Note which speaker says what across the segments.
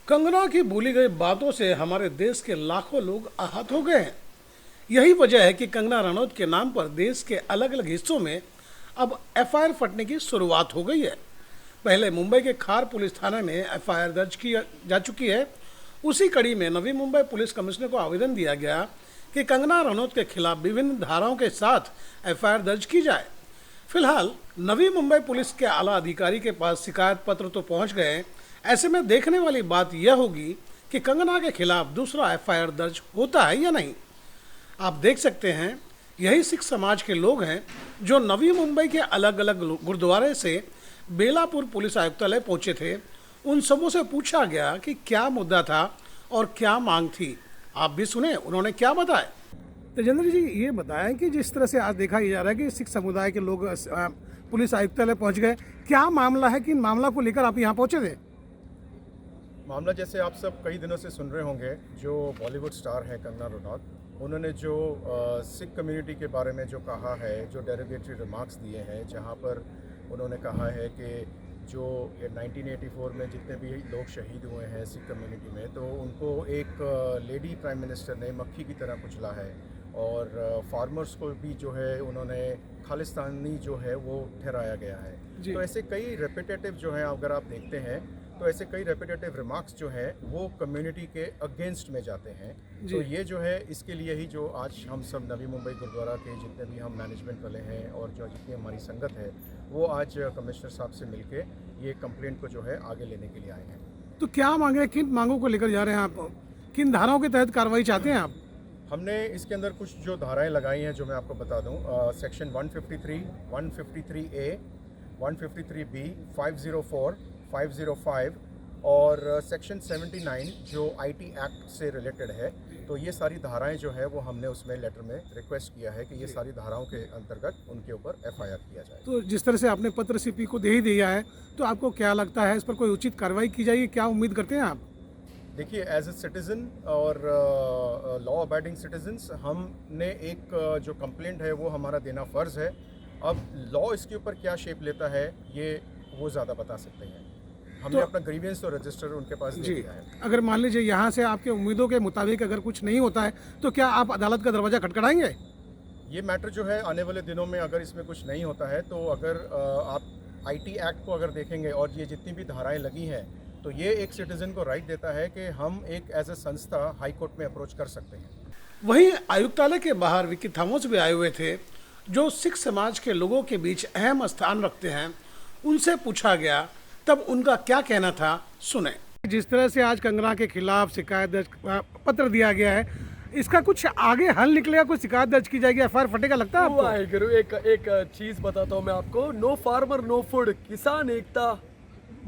Speaker 1: कंगना की बोली गई बातों से हमारे देश के लाखों लोग आहत हो गए हैं। यही वजह है कि कंगना रनौत के नाम पर देश के अलग अलग हिस्सों में अब एफआईआर फटने की शुरुआत हो गई है। पहले मुंबई के खार पुलिस थाने में एफआईआर दर्ज की जा चुकी है। उसी कड़ी में नवी मुंबई पुलिस कमिश्नर को आवेदन दिया गया कि कंगना रनौत के खिलाफ विभिन्न धाराओं के साथ एफआईआर दर्ज की जाए। फिलहाल नवी मुंबई पुलिस के आला अधिकारी के पास शिकायत पत्र तो पहुंच गए। ऐसे में देखने वाली बात यह होगी कि कंगना के खिलाफ दूसरा एफआईआर दर्ज होता है या नहीं। आप देख सकते हैं, यही सिख समाज के लोग हैं जो नवी मुंबई के अलग अलग गुरुद्वारे से बेलापुर पुलिस आयुक्तालय पहुंचे थे। उन सबों से पूछा गया कि क्या मुद्दा था और क्या मांग थी। आप भी सुने उन्होंने क्या बताया। तेजेंद्र जी, ये बताएं कि जिस तरह से आज देखा जा रहा है कि सिख समुदाय के लोग पुलिस आयुक्तालय पहुंच गए, क्या मामला है, किन मामला को लेकर आप यहाँ पहुंचे थे?
Speaker 2: मामला जैसे आप सब कई दिनों से सुन रहे होंगे, जो बॉलीवुड स्टार है कंगना रनौत, उन्होंने जो सिख कम्युनिटी के बारे में जो कहा है, जो डेरोगेटरी रिमार्क्स दिए हैं, जहां पर उन्होंने कहा है कि जो 1984 में जितने भी लोग शहीद हुए हैं सिख कम्युनिटी में, तो उनको एक लेडी प्राइम मिनिस्टर ने मक्खी की तरह कुचला है और फार्मर्स को भी जो है उन्होंने खालिस्तानी जो है वो ठहराया गया है। तो ऐसे कई रेपिटेटिव जो हैं, अगर आप देखते हैं तो ऐसे कई रेपिटेटिव रिमार्क्स जो हैं वो कम्युनिटी के अगेंस्ट में जाते हैं। तो ये जो है, इसके लिए ही जो आज हम सब नवी मुंबई गुरुद्वारा के जितने भी हम मैनेजमेंट वाले हैं और जो जितनी हमारी संगत है, वो आज कमिश्नर साहब से मिलके ये कंप्लेंट को जो है आगे लेने के लिए आए हैं।
Speaker 1: तो क्या मांगे, किन मांगों को लेकर जा रहे हैं आप? किन धाराओं के तहत कार्रवाई चाहते हैं आप?
Speaker 2: हमने इसके अंदर कुछ जो धाराएं लगाई हैं जो मैं आपको बता दूं, सेक्शन 153, 153A, 153B, 504, 505 और सेक्शन 79 जो आईटी एक्ट से रिलेटेड है। तो ये सारी धाराएं जो है वो हमने उसमें लेटर में रिक्वेस्ट किया है कि ये सारी धाराओं के अंतर्गत उनके ऊपर एफआईआर किया जाए।
Speaker 1: तो जिस तरह से आपने पत्र सीपी को दे ही दिया है, तो आपको क्या लगता है, इस पर कोई उचित कार्रवाई की जाएगी? क्या उम्मीद करते हैं आप?
Speaker 2: देखिए, एज ए सिटीज़न और लॉ अबाइडिंग सिटीजन्स, हमने एक जो कंप्लेंट है वो हमारा देना फ़र्ज़ है। अब लॉ इसके ऊपर क्या शेप लेता है ये वो ज़्यादा बता सकते हैं। हमने अपना ग्रीवियंस तो रजिस्टर उनके पास दे दिया है।
Speaker 1: अगर मान लीजिए यहाँ से आपके उम्मीदों के मुताबिक अगर कुछ नहीं होता है, तो क्या आप अदालत का दरवाज़ा खटखटाएंगे?
Speaker 2: ये मैटर जो है आने वाले दिनों में अगर इसमें कुछ नहीं होता है, तो अगर आप आईटी एक्ट को अगर देखेंगे और ये जितनी भी धाराएं लगी हैं, तो ये एक सिटीजन को राइट देता है कि हम एक एज ए संस्था हाई कोर्ट में अप्रोच कर सकते हैं।
Speaker 1: वहीं आयुक्तालय के बाहर विकी थॉमस भी आए हुए थे, जो सिख समाज के लोगों के बीच अहम स्थान रखते हैं। उनसे पूछा गया, तब उनका क्या कहना था, सुने। जिस तरह से आज कंगना के खिलाफ शिकायत दर्ज पत्र दिया गया है, इसका कुछ आगे हल निकलेगा? कोई शिकायत दर्ज की जाएगी, एफआईआर फटेगा, लगता है आपको?
Speaker 3: एक चीज बताता हूँ मैं आपको। नो फार्मर नो फूड, किसान एकता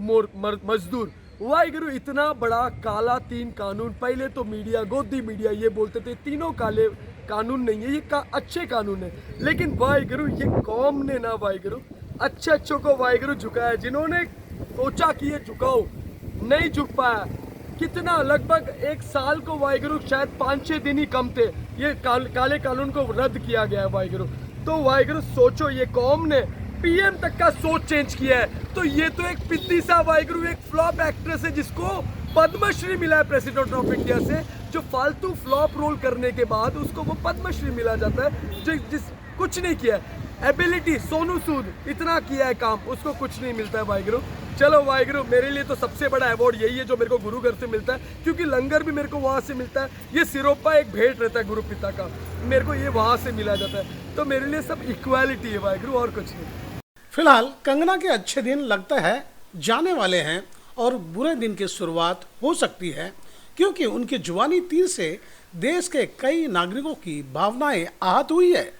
Speaker 3: मजदूर। वाहिगुरु, इतना बड़ा काला 3 कानून, पहले तो मीडिया, गोदी मीडिया ये बोलते थे तीनों काले कानून नहीं है, ये अच्छे कानून है। लेकिन वाहिगुरु, ये कौम ने ना वाहिगुरु अच्छों को वाहिगुरु झुकाया। जिन्होंने सोचा कि ये झुकाओ, नहीं झुक पाया। कितना, लगभग 1 साल को वाहिगुरु, शायद 5-6 दिन ही कम थे, ये काले कानून को रद्द किया गया है वाहिगुरु। तो वाहिगुरु सोचो, ये कौम ने पीएम तक का सोच चेंज किया है। तो ये तो एक पिद्दी सा वाहिगुरु, एक फ्लॉप एक्ट्रेस है जिसको पद्मश्री मिला है प्रेसिडेंट ऑफ इंडिया से। जो फालतू फ्लॉप रोल करने के बाद उसको वो पद्मश्री मिला जाता है, जिस कुछ नहीं किया है। एबिलिटी, सोनू सूद इतना किया है काम, उसको कुछ नहीं मिलता है वाहिगुरु। चलो वाहिगुरु, मेरे लिए तो सबसे बड़ा अवार्ड यही है जो मेरे को गुरु घर से मिलता है, क्योंकि लंगर भी मेरे को वहाँ से मिलता है। ये सिरोपा एक भेंट रहता है गुरु पिता का, मेरे को ये वहाँ से मिला जाता है। तो मेरे लिए सब इक्वालिटी है वाहिगुरु, और कुछ नहीं।
Speaker 1: फिलहाल कंगना के अच्छे दिन लगता है जाने वाले हैं और बुरे दिन की शुरुआत हो सकती है, क्योंकि उनकी जुबानी तीर से देश के कई नागरिकों की भावनाएं आहत हुई है।